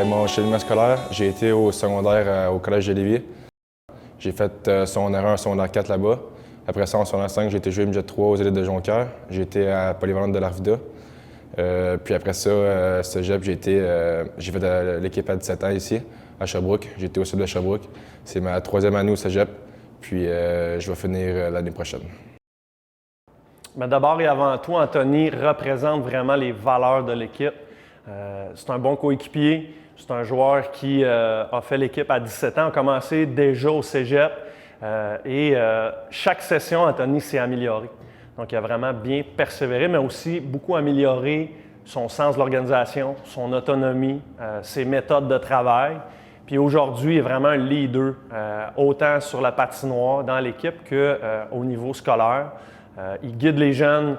Mon cheminement scolaire, j'ai été au secondaire au Collège de Lévis. J'ai fait secondaire 1, secondaire 4 là-bas. Après ça, en secondaire 5, j'ai été jouer MJ 3 aux élites de Jonquière. J'ai été à Polyvalente de l'Arvida. Puis après ça, cégep, j'ai fait de l'équipe à 17 ans ici, à Sherbrooke. J'ai été au sud de Sherbrooke. C'est ma 3e année au cégep. Puis je vais finir l'année prochaine. Mais d'abord et avant tout, Anthony représente vraiment les valeurs de l'équipe. C'est un bon coéquipier. C'est un joueur qui a fait l'équipe à 17 ans, a commencé déjà au cégep. Chaque session, Anthony s'est amélioré. Donc, il a vraiment bien persévéré, mais aussi beaucoup amélioré son sens de l'organisation, son autonomie, ses méthodes de travail. Puis aujourd'hui, il est vraiment un leader, autant sur la patinoire dans l'équipe qu'au niveau scolaire. Il guide les jeunes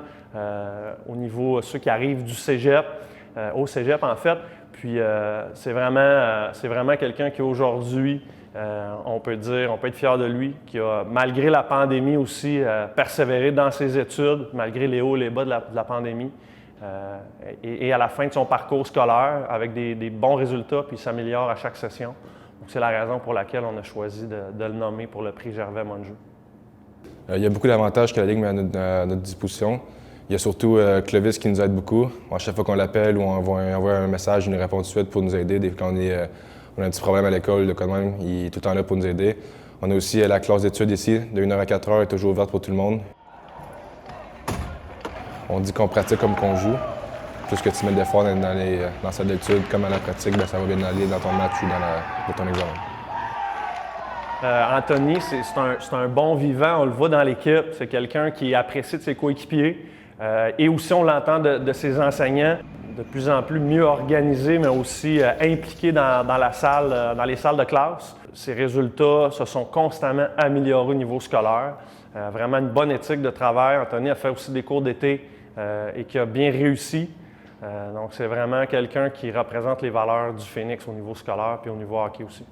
au niveau ceux qui arrivent du cégep, au cégep en fait. Puis c'est vraiment quelqu'un qui aujourd'hui, on peut être fier de lui, qui a, malgré la pandémie aussi, persévéré dans ses études, malgré les hauts et les bas de la pandémie. Et à la fin de son parcours scolaire, avec des bons résultats, puis il s'améliore à chaque session. Donc c'est la raison pour laquelle on a choisi de le nommer pour le prix Gervais Monjou. Il y a beaucoup d'avantages que la Ligue met à notre disposition. Il y a surtout Clovis qui nous aide beaucoup. À chaque fois qu'on l'appelle ou on envoie un message, il nous répond tout de suite pour nous aider. Dès qu'on on a un petit problème à l'école, le même, il est tout le temps là pour nous aider. On a aussi la classe d'études ici, de 1h à 4h, est toujours ouverte pour tout le monde. On dit qu'on pratique comme qu'on joue. Plus que tu mets d'efforts dans la salle d'études, comme à la pratique, ça va bien aller dans ton match ou dans ton examen. Anthony, c'est un bon vivant, on le voit dans l'équipe. C'est quelqu'un qui est apprécié de ses coéquipiers. Et aussi, on l'entend de ses enseignants, de plus en plus mieux organisé, mais aussi impliqué dans les salles de classe. Ses résultats se sont constamment améliorés au niveau scolaire. Vraiment une bonne éthique de travail. Anthony a fait aussi des cours d'été et qui a bien réussi. Donc, c'est vraiment quelqu'un qui représente les valeurs du Phoenix au niveau scolaire puis au niveau hockey aussi.